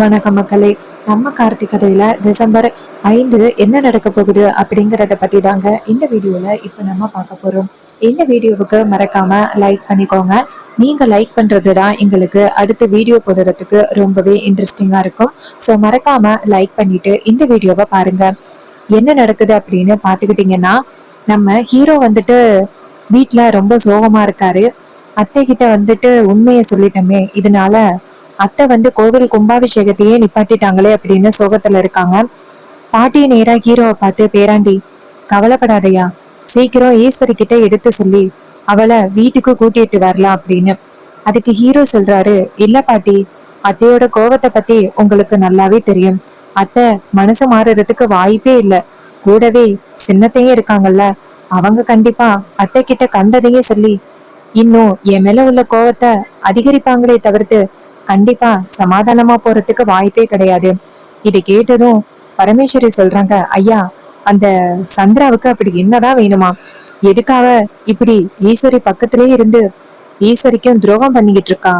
வணக்கம் மக்களே. நம்ம கார்த்திக் கதையில டிசம்பர் 5 என்ன நடக்க போகுது அப்படிங்கறத பத்தி தாங்க இந்த வீடியோல இப்ப நம்ம பார்க்க போறோம். இந்த வீடியோவுக்கு மறக்காம லைக் பண்ணிக்கோங்க. நீங்க லைக் பண்றதுதான் எங்களுக்கு அடுத்த வீடியோ போடுறதுக்கு ரொம்பவே இன்ட்ரெஸ்டிங்கா இருக்கும். ஸோ மறக்காம லைக் பண்ணிட்டு இந்த வீடியோவை பாருங்க. என்ன நடக்குது அப்படின்னு பாத்துக்கிட்டீங்கன்னா, நம்ம ஹீரோ வந்துட்டு வீட்ல ரொம்ப சோகமா இருக்காரு. அத்தை கிட்ட வந்துட்டு உண்மையை சொல்லிட்டோமே, இதனால அத்தை வந்து கோவில் கும்பாபிஷேகத்தையே நிப்பாட்டிட்டாங்களே அப்படின்னு சோகத்துல இருக்காங்க. பாட்டியை நேரா ஹீரோவை பார்த்து, பேராண்டி கவலைப்படாதயா, சீக்கிரம் ஈஸ்வரி கிட்ட எடுத்து சொல்லி அவளை வீட்டுக்கு கூட்டிட்டு வரலாம் அப்படின்னு. அதுக்கு ஹீரோ சொல்றாரு, இல்ல பாட்டி, அத்தையோட கோவத்தை பத்தி உங்களுக்கு நல்லாவே தெரியும். அத்தை மனசு மாறுறதுக்கு வாய்ப்பே இல்லை. கூடவே சின்னத்தையும் இருக்காங்கல்ல, அவங்க கண்டிப்பா அத்தை கிட்ட கண்டதையும் சொல்லி இன்னும் என் மேல உள்ள கோவத்தை அதிகரிப்பாங்களே தவிர்த்து கண்டிப்பா சமாதானமா போறதுக்கு வாய்ப்பே கிடையாது. இதை கேட்டதும் பரமேஸ்வரி சொல்றாங்க, ஐயா, அந்த சந்திராவுக்கு அப்படி என்னதான் வேணுமா? எதுக்காக இப்படி ஈஸ்வரி பக்கத்திலே இருந்து ஈஸ்வரிக்கும் துரோகம் பண்ணிக்கிட்டு இருக்கா?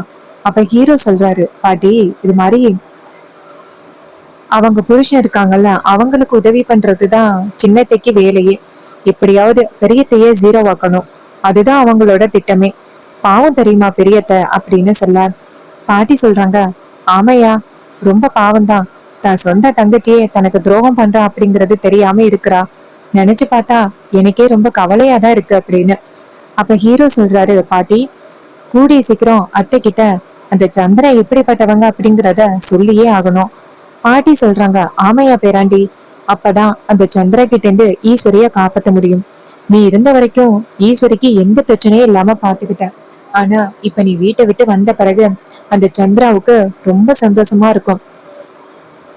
அப்ப ஹீரோ சொல்றாரு, பாட்டி, இது மாதிரி அவங்க புருஷன் இருக்காங்கல்ல, அவங்களுக்கு உதவி பண்றதுதான் சின்னத்தைக்கு வேலையே. எப்படியாவது பெரியத்தையே ஜீரோ ஆக்கணும், அதுதான் அவங்களோட திட்டமே. பாவம் தெரியுமா பெரியத்த அப்படின்னு சொல்ல, பாட்டி சொல்றாங்க, ஆமையா, ரொம்ப பாவம்தான். தன் சொந்த தங்கச்சியே தனக்கு துரோகம் பண்றா அப்படிங்கறது தெரியாம இருக்கிறா. நினைச்சு பார்த்தா எனக்கே ரொம்ப கவலையாதான் இருக்கு அப்படின்னு. அப்ப ஹீரோ சொல்றாரு, பாட்டி, கூடிய சீக்கிரம் அத்தை கிட்ட அந்த சந்திரன் எப்படிப்பட்டவங்க அப்படிங்கிறத சொல்லியே ஆகணும். பாட்டி சொல்றாங்க, ஆமையா பேராண்டி, அப்பதான் அந்த சந்திர கிட்ட இருந்து ஈஸ்வரிய காப்பாத்த முடியும். நீ இருந்த வரைக்கும் ஈஸ்வரிக்கு எந்த பிரச்சனையும் இல்லாம பாத்துக்கிட்ட. ஆனா இப்ப நீ வீட்டை விட்டு வந்த பிறகு அந்த சந்திராவுக்கு ரொம்ப சந்தோஷமா இருக்கும்.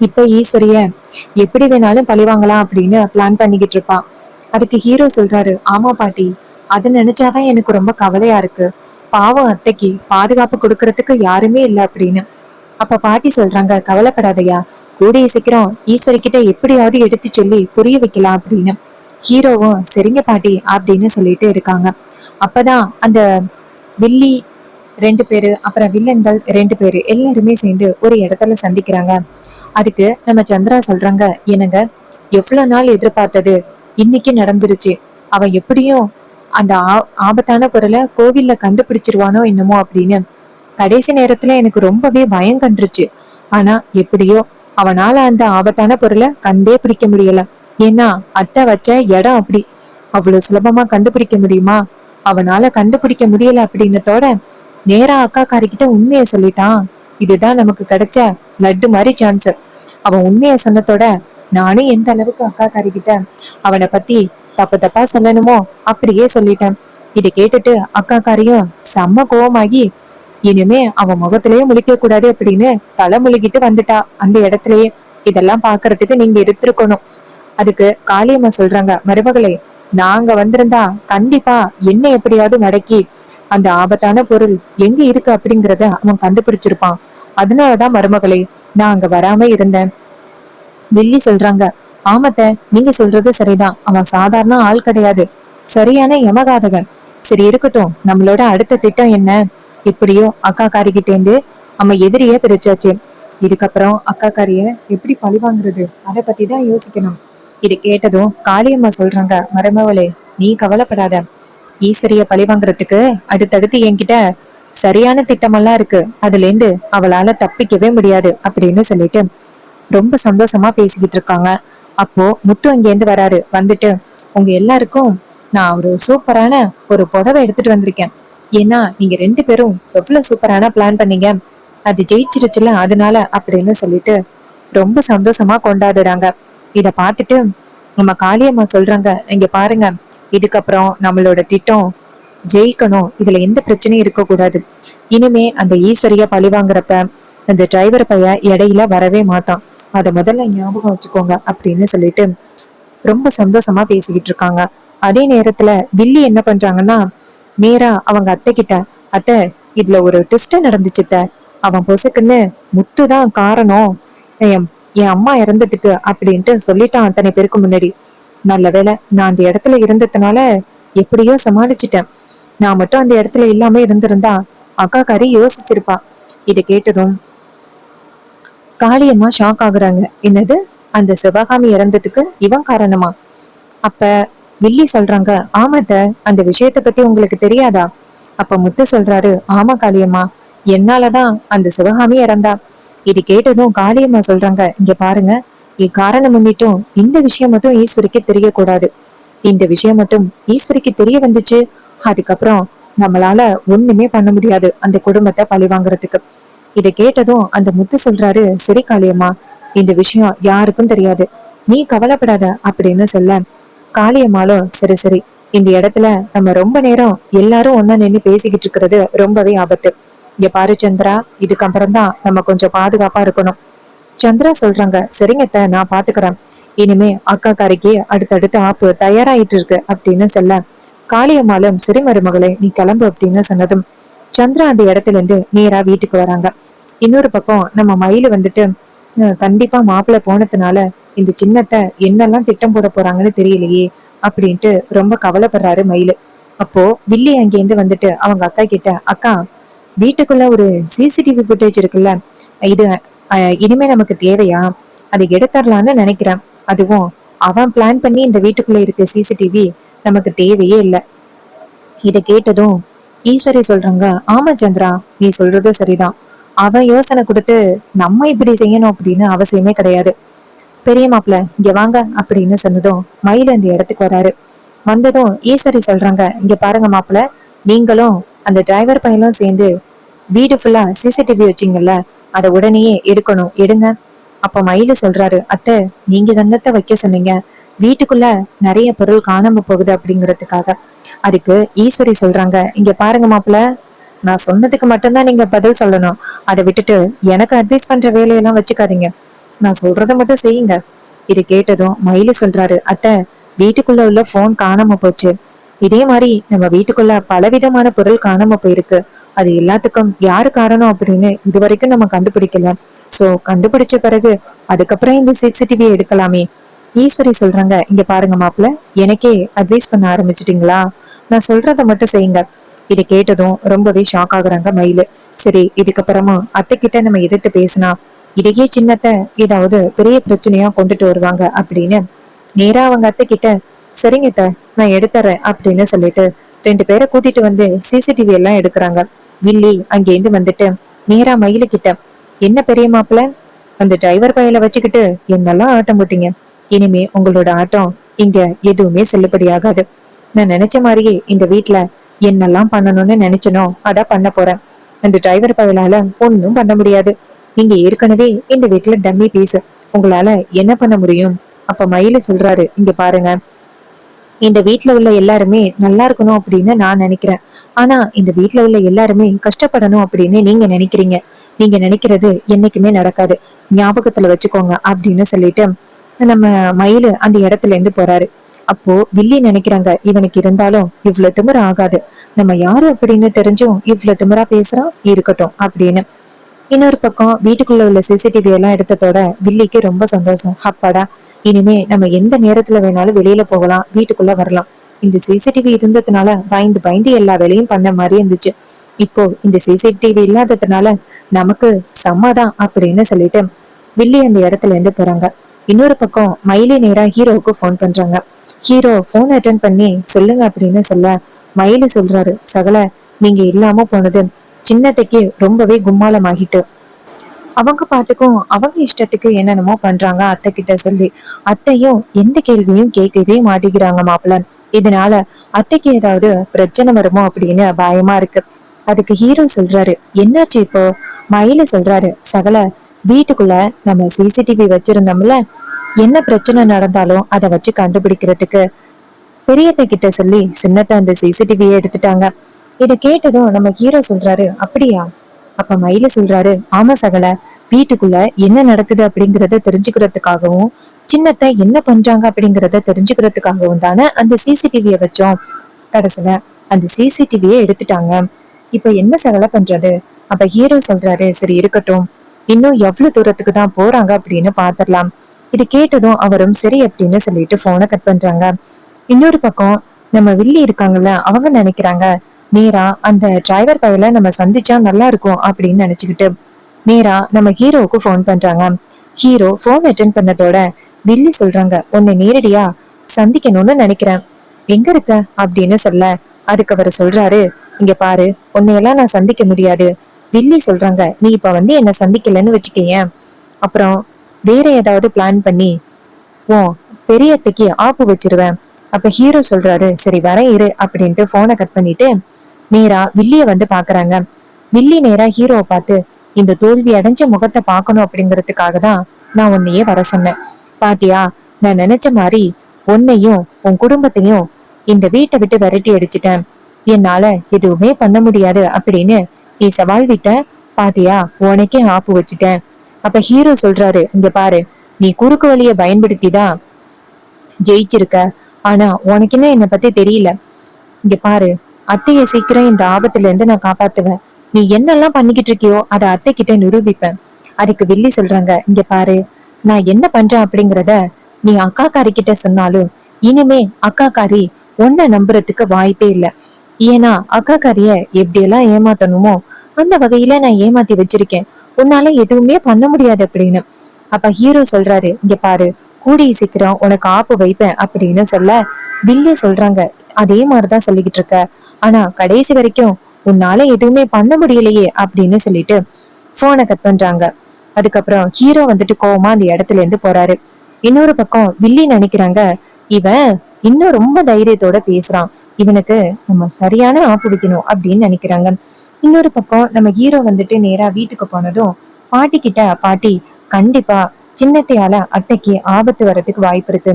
இப்ப ஈஸ்வரிய எப்படி வேணாலும் பழிவாங்கலாம் அப்படின்னு பிளான் பண்ணிக்கிட்டு இருப்பான். அதுக்கு ஹீரோ சொல்றாரு, ஆமா பாட்டி, அதை நினைச்சாதான் எனக்கு ரொம்ப கவலையா இருக்கு. பாவம் அத்தைக்கு பாதுகாப்பு கொடுக்கறதுக்கு யாருமே இல்லை அப்படின்னு. அப்ப பாட்டி சொல்றாங்க, கவலைப்படாதையா, கூடிய சீக்கிரம் ஈஸ்வரி கிட்ட எப்படியாவது எடுத்து சொல்லி புரிய வைக்கலாம் அப்படின்னு. ஹீரோவும் சரிங்க பாட்டி அப்படின்னு சொல்லிட்டு இருக்காங்க. அப்பதான் அந்த வில்லி 2 பேரு, அப்புறம் வில்லன்கள் 2 பேரு எல்லாருமே சேர்ந்து ஒரு இடத்துல சந்திக்கிறாங்க. அதுக்கு நம்ம சந்திரா சொல்றாங்க, என்னங்க, எவ்வளவு நாள் எதிர்பார்த்தது இன்னைக்கு நடந்துருச்சு. அவன் எப்படியும் அந்த ஆபத்தான பொருளை கோவில்ல கண்டுபிடிச்சிருவானோ என்னமோ அப்படின்னு கடைசி நேரத்துல எனக்கு ரொம்பவே பயம் கண்டுருச்சு. ஆனா எப்படியோ அவனால அந்த ஆபத்தான பொருளை கண்டே பிடிக்க முடியல. ஏன்னா அத்தை வச்ச இடம் அப்படி. அவ்வளவு சுலபமா கண்டுபிடிக்க முடியுமா? அவனால கண்டுபிடிக்க முடியல அப்படின்னதோட நேரா அக்கா காரிக்கிட்ட உண்மைய சொல்லிட்டான். இதுதான் நமக்கு கிடைச்ச லட்டு மாதிரி சான்ஸ். அவன் உண்மைய சொன்னதோட நானும் எந்த அளவுக்கு அக்கா காரிக்கிட்ட அவனை பத்தி தப்பு தப்பா சொல்லணுமோ அப்படியே சொல்லிட்டேன். இதை கேட்டுட்டு அக்கா காரியும் செம்ம கோவமாகி, இனிமே அவன் முகத்திலேயே முழிக்க கூடாது அப்படின்னு தலை முழுகிட்டு வந்துட்டா அந்த இடத்துலயே. இதெல்லாம் பாக்குறதுக்கு நீங்க இருந்திருக்கணும். அதுக்கு காளியம்மா சொல்றாங்க, மருமகளே, நாங்க வந்திருந்தா கண்டிப்பா என்ன எப்படியாவது மடக்கி அந்த ஆபத்தான பொருள் எங்க இருக்கு அப்படிங்கறத அவன் கண்டுபிடிச்சிருப்பான். அதனாலதான் மருமகளே நான் அங்க வராம இருந்தேன். வில்லி சொல்றாங்க, ஆமத்த, நீங்க சொல்றது சரிதான். அவன் சாதாரண ஆள் கிடையாது, சரியான யமகாதகன். சரி இருக்கட்டும், நம்மளோட அடுத்த திட்டம் என்ன? எப்படியோ அக்கா காரிக்கிட்டே இருந்து நம்ம எதிரிய பிரிச்சாச்சு. இதுக்கப்புறம் அக்கா காரிய எப்படி பழிவாங்குறது, அதை பத்தி தான் யோசிக்கணும். இது கேட்டதும் காளியம்மா சொல்றாங்க, மருமகளே, நீ கவலைப்படாத. ஈஸ்வரிய பழிவாங்குறதுக்கு அடுத்தடுத்து என்கிட்ட சரியான திட்டமெல்லாம் இருக்கு. அதுல இருந்து அவளால தப்பிக்கவே முடியாது அப்படின்னு சொல்லிட்டு ரொம்ப சந்தோஷமா பேசிக்கிட்டு இருக்காங்க. அப்போ முத்து அங்கேருந்து வராரு. வந்துட்டு, உங்க எல்லாருக்கும் நான் ஒரு சூப்பரான ஒரு புடவை எடுத்துட்டு வந்திருக்கேன். ஏன்னா நீங்க 2 பேரும் எவ்வளவு சூப்பரான பிளான் பண்ணீங்க, அது ஜெயிச்சிருச்சுல, அதனால அப்படின்னு சொல்லிட்டு ரொம்ப சந்தோஷமா கொண்டாடுறாங்க. இத பார்த்துட்டு நம்ம காளியம்மா சொல்றாங்க, இங்க பாருங்க, இதுக்கப்புறம் நம்மளோட திட்டம் ஜெயிக்கணும், இதுல எந்த பிரச்சனையும் இருக்க கூடாது. இனிமே அந்த ஈஸ்வரிய பழி வாங்குறப்ப அந்த டிரைவர் பையன் இடையில வரவே மாட்டான். அத முதல்ல ஞாபகம் வச்சுக்கோங்க அப்படின்னு சொல்லிட்டு ரொம்ப சந்தோஷமா பேசிக்கிட்டு இருக்காங்க. அதே நேரத்துல வில்லி என்ன பண்றாங்கன்னா, நேரா அவங்க அத்தை கிட்ட, அத்தை, இதுல ஒரு ட்விஸ்ட் நடந்துச்சுத்த. அவன் பொசுக்குன்னு முத்துதான் காரணம் என் என் அம்மா இறந்ததுக்கு அப்படின்ட்டு சொல்லிட்டான் அத்தனை பேருக்கு முன்னாடி. நல்ல வேளை நான் அந்த இடத்துல இருந்ததுனால எப்படியோ சமாளிச்சுட்டேன். நான் மட்டும் அந்த இடத்துல இல்லாம இருந்திருந்தா அக்கா காரி யோசிச்சிருப்பா. இதை கேட்டதும் காளியம்மா ஷாக் ஆகுறாங்க. என்னது, அந்த சிவகாமி இறந்ததுக்கு இவன் காரணமா? அப்ப வில்லி சொல்றாங்க, ஆமாத்த, அந்த விஷயத்த பத்தி உங்களுக்கு தெரியாதா? அப்ப முத்து சொல்றாரு, ஆமா காளியம்மா, என்னாலதான் அந்த சிவகாமி இறந்தா. இது கேட்டதும் காளியம்மா சொல்றாங்க, இங்க பாருங்க, இக்காரணம் முன்னிட்டும் இந்த விஷயம் மட்டும் ஈஸ்வரிக்கு தெரியக்கூடாது. இந்த விஷயம் மட்டும் ஈஸ்வரிக்கு தெரிய வந்துச்சு, அதுக்கப்புறம் நம்மளால ஒண்ணுமே பண்ண முடியாது அந்த குடும்பத்தை பழி வாங்குறதுக்கு. இதை கேட்டதும் அந்த முத்து சொல்றாரு, சரி காளியம்மா, இந்த விஷயம் யாருக்கும் தெரியாது, நீ கவலைப்படாத அப்படின்னு சொல்ல, காளியம்மாளும் சரி சரி, இந்த இடத்துல நம்ம ரொம்ப நேரம் எல்லாரும் ஒன்னா நின்னு பேசிக்கிட்டு இருக்கிறது ரொம்பவே ஆபத்து. இங்க பாரு சந்திரா, இதுக்கப்புறம் தான் நம்ம கொஞ்சம் பாதுகாப்பா இருக்கணும். சந்திரா சொல்றாங்க, சரிங்கத்த, நான் பாத்துக்கிறேன். இனிமே அக்கா காரிக்கு அடுத்தடுத்த ஆப்பு தயாராயிட்டு இருக்கு அப்படின்னு சொல்ல, காளியம்மாளும் சரி மருமகளே, நீ கிளம்பு அப்படின்னு சொன்னதும் சந்திரா அந்த இடத்துல இருந்து நேரா வீட்டுக்கு வராங்க. இன்னொரு பக்கம் நம்ம மயிலு வந்துட்டு கண்டிப்பா மாப்பிள்ளை போனதுனால இந்த சின்னத்தை என்னெல்லாம் திட்டம் போட போறாங்கன்னு தெரியலையே அப்படின்ட்டு ரொம்ப கவலைப்படுறாரு மயிலு. அப்போ வில்லி அங்கேருந்து வந்துட்டு அவங்க அக்கா கிட்ட, அக்கா, வீட்டுக்குள்ள ஒரு சிசிடிவி ஃபுட்டேஜ் இருக்குல்ல, இது இனிமே நமக்கு தேவையா? அதை எடுத்துடலான்னு நினைக்கிறேன். அதுவும் அவன் பிளான் பண்ணி இந்த வீட்டுக்குள்ள இருக்க சிசிடிவி நமக்கு தேவையே இல்லை. இதை கேட்டதும் ஈஸ்வரி சொல்றாங்க, ஆமா சந்திரா, நீ சொல்றது சரிதான். அவன் யோசனை கொடுத்து நம்ம இப்படி செய்யணும் அப்படின்னு அவசியமே கிடையாது. பெரிய மாப்பிள்ள இங்க வாங்க அப்படின்னு சொன்னதும் மயில அந்த இடத்துக்கு வராரு. வந்ததும் ஈஸ்வரி சொல்றாங்க, இங்க பாருங்க மாப்பிள்ள, நீங்களும் அந்த டிரைவர் பையனும் சேர்ந்து வீடு ஃபுல்லா சிசிடிவி வச்சீங்கல்ல, அதை உடனேயே எடுக்கணும், எடுங்க. அப்ப மயிலு சொல்றாரு, அத்தை, நீங்க தன்னத்தை வைக்க சொன்னீங்க, வீட்டுக்குள்ள நிறைய பொருள் காணாம போகுது அப்படிங்கறதுக்காக. அதுக்கு ஈஸ்வரி சொல்றாங்க, இங்க பாருங்க மாப்பிள்ள, நான் சொன்னதுக்கு மட்டும்தான் நீங்க பதில் சொல்லணும். அதை விட்டுட்டு எனக்கு அட்வைஸ் பண்ற வேலையெல்லாம் வச்சுக்காதீங்க. நான் சொல்றத மட்டும் செய்யுங்க. இது கேட்டதும் மயிலு சொல்றாரு, அத்தை, வீட்டுக்குள்ள உள்ள போன் காணாம போச்சு. இதே மாதிரி நம்ம வீட்டுக்குள்ள பலவிதமான பொருள் காணாம போயிருக்கு. அது எல்லாத்துக்கும் யாரு காரணம் அப்படின்னு இது வரைக்கும் நம்ம கண்டுபிடிக்கல. சோ கண்டுபிடிச்ச பிறகு அதுக்கப்புறம் இந்த சிசிடிவி எடுக்கலாமே. ஈஸ்வரி சொல்றாங்க, இங்க பாருங்க மாப்பிள்ள, எனக்கே அட்வைஸ் பண்ண ஆரம்பிச்சிட்டீங்களா? நான் சொல்றத மட்டும் செய்யுங்க. இதை கேட்டதும் ரொம்பவே ஷாக் ஆகுறாங்க மயிலு. சரி, இதுக்கப்புறமா அத்தை கிட்ட நம்ம எதிர்த்து பேசினா இதையே சின்னத்தை ஏதாவது பெரிய பிரச்சனையா கொண்டுட்டு வருவாங்க அப்படின்னு நேரா அவங்க அத்தை கிட்ட, சரிங்க அத்தை, நான் எடுத்துறேன் அப்படின்னு சொல்லிட்டு 2 பேரை கூட்டிட்டு வந்து சிசிடிவி எல்லாம் எடுக்கிறாங்க. வில்லி அங்கேருந்து வந்துட்டு நேரா மயிலு கிட்ட, என்ன பெரிய மாப்பிள்ள, அந்த டிரைவர் பையல வச்சுக்கிட்டு என்னெல்லாம் ஆட்டம் போட்டீங்க. இனிமே உங்களோட ஆட்டம் இங்க எதுவுமே செல்லுபடி ஆகாது. நான் நினைச்ச மாதிரியே இந்த வீட்டுல என்னெல்லாம் பண்ணணும்னு நினைச்சனோ அதான் பண்ண போறேன். அந்த டிரைவர் பையலால ஒன்னும் பண்ண முடியாது. நீங்க ஏற்கனவே இந்த வீட்டுல டம்மி பீஸ், உங்களால என்ன பண்ண முடியும்? அப்ப மயிலு சொல்றாரு, இங்க பாருங்க, இந்த வீட்டுல உள்ள எல்லாருமே நல்லா இருக்கணும் அப்படின்னு நான் நினைக்கிறேன். ஆனா இந்த வீட்டுல உள்ள எல்லாருமே கஷ்டப்படணும் அப்படின்னு நீங்க நினைக்கிறீங்க. நீங்க நினைக்கிறது என்னைக்குமே நடக்காது, ஞாபகத்துல வச்சுக்கோங்க அப்படின்னு சொல்லிட்டு நம்ம மயிலு அந்த இடத்துல இருந்து போறாரு. அப்போ வில்லி நினைக்கிறாங்க, இவனுக்கு இருந்தாலும் இவ்வளவு திமிர ஆகாது, நம்ம யாரு அப்படின்னு தெரிஞ்சும் இவ்வளவு திமிரா பேசுறான், இருக்கட்டும் அப்படின்னு. இன்னொரு பக்கம் வீட்டுக்குள்ள உள்ள சிசிடிவி எல்லாம் எடுத்ததோட வில்லிக்கு ரொம்ப சந்தோஷம். அப்பாடா, இனிமே நம்ம எந்த நேரத்துல வேணாலும் வெளியில போகலாம், வீட்டுக்குள்ள வரலாம். இந்த சிசிடிவி இருந்ததுனால பயந்து பயந்து எல்லா வேலையும் பண்ண மாதிரி இருந்துச்சு. இப்போ இந்த சிசிடிவி இல்லாததுனால நமக்கு சம்மதான் அப்படின்னு சொல்லிட்டு வில்லி அந்த இடத்துல இருந்து போறாங்க. இன்னொரு பக்கம் மயிலே நேரா ஹீரோவுக்கு போன் பண்றாங்க. ஹீரோ போன் அட்டன் பண்ணி சொல்லுங்க அப்படின்னு சொல்ல, மயிலு சொல்றாரு, சகல, நீங்க இல்லாம போனது சின்னத்தைக்கு ரொம்பவே கும்மாளமாகிட்டு. அவங்க பாட்டுக்கும் அவங்க இஷ்டத்துக்கு என்னென்னமோ பண்றாங்க அத்தை கிட்ட சொல்லி. அத்தையும் எந்த கேள்வியும் கேட்கவே மாட்டேங்கிறாங்க மாப்பிள்ள. இதனால அத்தைக்கு ஏதாவது பிரச்சனை வருமோ அப்படின்னு பயமா இருக்கு. அதுக்கு ஹீரோ சொல்றாரு, என்னாச்சு இப்போ? மயில சொல்றாரு, சகல, வீட்டுக்குள்ள நம்ம சிசிடிவி வச்சிருந்தோம்ல, என்ன பிரச்சனை நடந்தாலும் அதை வச்சு கண்டுபிடிக்கிறதுக்கு பெரியத்தை கிட்ட சொல்லி சின்னத்தை அந்த சிசிடிவியை எடுத்துட்டாங்க. இதை கேட்டதும் நம்ம ஹீரோ சொல்றாரு, அப்படியா? அப்ப மயில சொல்றாரு, ஆமா சகல, வீட்டுக்குள்ள என்ன நடக்குது அப்படிங்கறத தெரிஞ்சுக்கிறதுக்காகவும் சின்னத்தை என்ன பண்றாங்க அப்படிங்கறத தெரிஞ்சுக்கிறதுக்காகவும் தானே அந்த சிசிடிவியை வச்சோம். கடைசியில அந்த சிசிடிவியை எடுத்துட்டாங்க. இப்ப என்ன சகல பண்றது? அப்ப ஹீரோ சொல்றாரு, சரி இருக்கட்டும், இன்னும் எவ்வளவு தூரத்துக்கு தான் போறாங்க அப்படின்னு பாத்திரலாம். இது கேட்டதும் அவரும் சரி அப்படின்னு சொல்லிட்டு போனை கட் பண்றாங்க. இன்னொரு பக்கம் நம்ம வில்லி இருக்காங்கல்ல, அவங்க நினைக்கிறாங்க, நேரா அந்த டிரைவர் பையல நம்ம சந்திச்சா நல்லா இருக்கும் அப்படின்னு நினைச்சுக்கிட்டு நேரா நம்ம ஹீரோவுக்கு ஃபோன் பண்றாங்க. ஹீரோ ஃபோன் அட்டென்ட் பண்ணதோட வில்லி சொல்றாங்க, உன்னை நேரடியா சந்திக்கணும்னு நினைக்கிறேன், எங்க இருக்க அப்படின்னு சொல்ல, அதுக்கு அவர் சொல்றாரு, இங்க பாரு, உன்னையெல்லாம் நான் சந்திக்க முடியாது. வில்லி சொல்றாங்க, நீ இப்ப என்ன சந்திக்கலன்னு வச்சுக்கேன், அப்புறம் வேற ஏதாவது பிளான் பண்ணி ஓ பெரியத்தைக்கு ஆப்பு வச்சிருவேன். அப்ப ஹீரோ சொல்றாரு, சரி வர இரு அப்படின்ட்டு போனை கட் பண்ணிட்டு நேரா வில்லிய பாக்குறாங்க. வில்லி நேரா ஹீரோவை பார்த்து, இந்த தோல்வி அடைஞ்ச முகத்தை பார்க்கணும் அப்படிங்கறதுக்காக தான் நான் உன்னையே வர சொன்னேன். பாத்தியா, நான் நினைச்ச மாதிரி உன்னையும் உன் குடும்பத்தையும் இந்த வீட்டை விட்டு விரட்டி அடிச்சிட்டேன். என்னால எதுவுமே பண்ண முடியாது அப்படின்னு நீ சவால் விட்ட, பாத்தியா உனக்கே ஆப்பு வச்சுட்டேன். அப்ப ஹீரோ சொல்றாரு, இங்க பாரு, நீ குறுக்கு வழிய பயன்படுத்தி தான் ஜெயிச்சிருக்க, ஆனா உனக்குன்னு என்னை பத்தி தெரியல. இங்க பாரு, அத்தைய சீக்கிரம் இந்த ஆபத்துல இருந்து நான் காப்பாத்துவேன். நீ என்னெல்லாம் பண்ணிக்கிட்டு இருக்கியோ அதை அத்தை கிட்ட நிரூபிப்பேன். அதுக்கு வில்லி சொல்றாங்க, இங்க பாரு, நான் என்ன பண்றேன் அப்படிங்கறத நீ அக்காக்காரி கிட்ட சொன்னாலும் இனிமே அக்காக்காரி உன்னை நம்புறதுக்கு வாய்ப்பே இல்லை. ஏன்னா அக்காக்காரிய எப்படியெல்லாம் ஏமாத்தணுமோ அந்த வகையில நான் ஏமாத்தி வச்சிருக்கேன். உன்னால எதுவுமே பண்ண முடியாது அப்படின்னு. அப்ப ஹீரோ சொல்றாரு, இங்க பாரு, கூடிய சீக்கிரம் உனக்கு ஆப்பு வைப்பேன் அப்படின்னு சொல்ல, வில்லி சொல்றாங்க, அதே மாதிரிதான் சொல்லிக்கிட்டு இருக்க, ஆனா கடைசி வரைக்கும் உன்னால எதுவுமே பண்ண முடியலையே அப்படின்னு சொல்லிட்டு போனை கட் பண்றாங்க. அதுக்கப்புறம் ஹீரோ கோவமா அந்த இடத்துல இருந்து போறாரு. இன்னொரு பக்கம் வில்லி நினைக்கிறாங்க, இவன் இன்னும் ரொம்ப தைரியத்தோட பேசுறான், இவனுக்கு நம்ம சரியான ஆப்பு வைக்கணும் அப்படின்னு நினைக்கிறாங்க. இன்னொரு பக்கம் நம்ம ஹீரோ நேரா வீட்டுக்கு போனதும் பாட்டி கிட்ட, பாட்டி, கண்டிப்பா சின்னத்தையால அத்தைக்கு ஆபத்து வர்றதுக்கு வாய்ப்பு இருக்கு,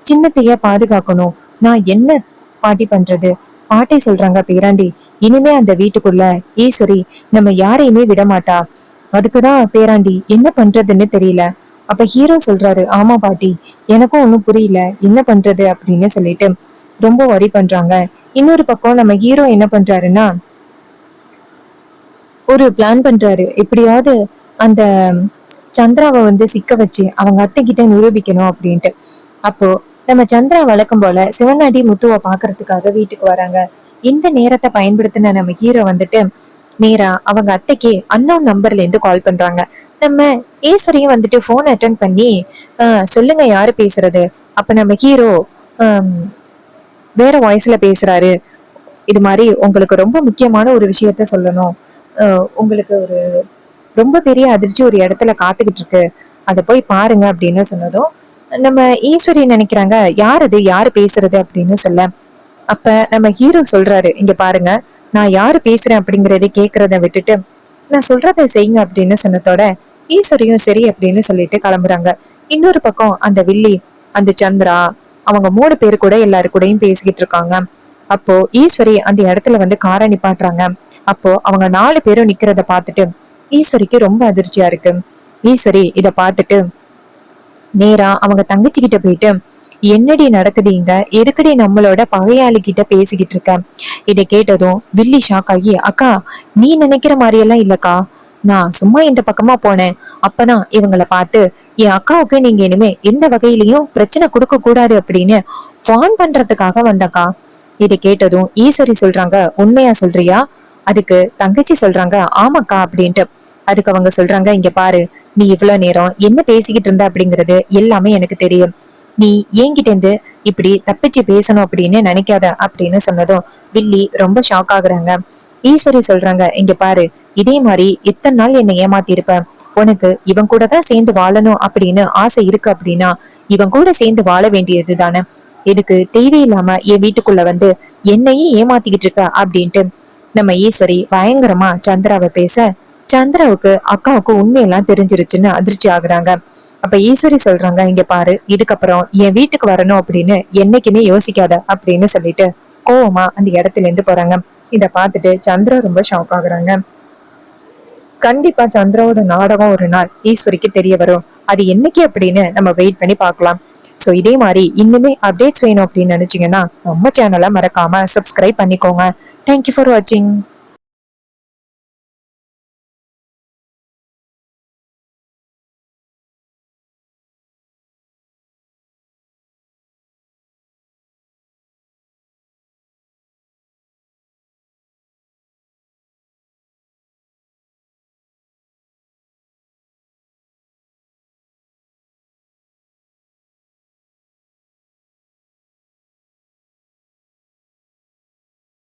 சின்னத்தைய பாதுகாக்கணும், நான் என்ன பாட்டி பண்றது? பாட்டி சொல்றாங்க, பேராண்டி, இனிமே அந்த வீட்டுக்குள்ள ஈஸ்வரி நம்ம யாரையுமே விட மாட்டா, அதுக்குதான் பேராண்டி என்ன பண்றதுன்னு தெரியல. அப்ப ஹீரோ சொல்றாரு, ஆமா பாட்டி, எனக்கும் ஒண்ணும் புரியல என்ன பண்றது அப்படின்னு சொல்லிட்டு ரொம்ப வரி பண்றாங்க. இன்னொரு பக்கம் நம்ம ஹீரோ என்ன பண்றாருன்னா ஒரு பிளான் பண்றாரு, எப்படியாவது அந்த சந்திராவை சிக்க வச்சு அவங்க அத்தை கிட்ட நிரூபிக்கணும் அப்படின்ட்டு. அப்போ நம்ம சந்திரா வழக்கம் போல சிவனாடி முத்துவை பாக்குறதுக்காக வீட்டுக்கு வராங்க. இந்த நேரத்தை பயன்படுத்தின நம்ம ஹீரோ நேரா அவங்க அத்தைக்கு அன்னோன் நம்பர்ல இருந்து கால் பண்றாங்க. நம்ம ஈஸ்வரியும் போன் அட்டென்ட் பண்ணி சொல்லுங்க யாரு பேசுறது. அப்ப நம்ம ஹீரோ வேற வாய்ஸ்ல பேசுறாரு, இது மாதிரி உங்களுக்கு ரொம்ப முக்கியமான ஒரு விஷயத்த சொல்லணும், உங்களுக்கு ஒரு ரொம்ப பெரிய அதிர்ச்சி ஒரு இடத்துல காத்துக்கிட்டு இருக்கு, அதை போய் பாருங்க அப்படின்னு சொன்னதும் நம்ம ஈஸ்வரி நினைக்கிறாங்க, யார் அது, யாரு பேசுறது அப்படின்னு சொல்ல. அப்ப நம்ம ஹீரோ சொல்றாரு, இங்க பாருங்க, நான் யாரு பேசுறேன் அப்படிங்கறத கேக்குறத விட்டுட்டு நான் சொல்றதை செய்யுங்க அப்படின்னு சொன்னதோட ஈஸ்வரியும் சரி அப்படின்னு சொல்லிட்டு கிளம்புறாங்க. இன்னொரு பக்கம் அந்த வில்லி, அந்த சந்திரா, அவங்க 3 பேரு கூட எல்லாரு கூடயும் பேசிக்கிட்டு இருக்காங்க. அப்போ ஈஸ்வரி அந்த இடத்துல காரை நிப்பாட்டுறாங்க. அப்போ அவங்க 4 பேரும் நிக்கிறத பாத்துட்டு ஈஸ்வரிக்கு ரொம்ப அதிர்ச்சியா இருக்கு. ஈஸ்வரி இத பாத்துட்டு நேரா அவங்க தங்கச்சி கிட்ட போயிட்டு, என்னடி நடக்குதுங்க, எதுக்கடி நம்மளோட பகையாளி கிட்ட பேசிக்கிட்டு இருக்க? இதை கேட்டதும் வில்லி ஷாக் ஆகி, அக்கா, நீ நினைக்கிற மாதிரி எல்லாம் இல்லக்கா, நான் சும்மா இந்த பக்கமா போனேன், அப்பதான் இவங்களை பார்த்து என் அக்காவுக்கு நீங்க இனிமே எந்த வகையிலயும் பிரச்சனை கொடுக்க கூடாது அப்படின்னு வார்ன் பண்றதுக்காக வந்தக்கா. இதை கேட்டதும் ஈஸ்வரி சொல்றாங்க, உண்மையா சொல்றியா? அதுக்கு தங்கச்சி சொல்றாங்க, ஆமாக்கா அப்படின்ட்டு. அதுக்கு அவங்க சொல்றாங்க, இங்க பாரு, நீ இவ்வளவு நேரம் என்ன பேசிக்கிட்டு இருந்த அப்படிங்கறது எல்லாமே எனக்கு தெரியும், நீ என்கிட்ட இருந்து இப்படி தப்பிச்சு பேசணும் அப்படின்னு நினைக்காத அப்படின்னு சொன்னதும் வில்லி ரொம்ப ஷாக் ஆகுறாங்க. ஈஸ்வரி சொல்றாங்க, இங்க பாரு, இதே மாதிரி இத்தனை நாள் என்னை ஏமாத்தி இருப்ப, உனக்கு இவன் கூட தான் சேர்ந்து வாழணும் அப்படின்னு ஆசை இருக்கு அப்படின்னா இவன் கூட சேர்ந்து வாழ வேண்டியது தானே, இதுக்கு தேவையில்லாம என் வீட்டுக்குள்ள என்னையும் ஏமாத்திக்கிட்டு இருக்க அப்படின்ட்டு நம்ம ஈஸ்வரி பயங்கரமா சந்திராவை பேச, சந்திராவுக்கு அக்காவுக்கு உண்மையெல்லாம் தெரிஞ்சிருச்சுன்னு அதிர்ச்சி ஆகுறாங்க. அப்ப ஈஸ்வரி சொல்றாங்க, இங்க பாரு, இதுக்கப்புறம் என் வீட்டுக்கு வரணும் அப்படின்னு என்னைக்குமே யோசிக்காத அப்படின்னு சொல்லிட்டு கோவமா அந்த இடத்துல இருந்து போறாங்க. இத பாத்துட்டு சந்திரா ரொம்ப ஷாக் ஆகுறாங்க. கண்டிப்பா சந்திராவோட நாடகம் ஒரு நாள் ஈஸ்வரிக்கு தெரிய வரும், அது என்னைக்கு அப்படின்னு நம்ம வெயிட் பண்ணி பார்க்கலாம். சோ இதே மாதிரி இன்னுமே அப்டேட்ஸ் வேணும் அப்படின்னு நினைச்சீங்கன்னா நம்ம சேனலை மறக்காம சப்ஸ்கிரைப் பண்ணிக்கோங்க. தேங்க்யூ ஃபார் வாட்சிங்.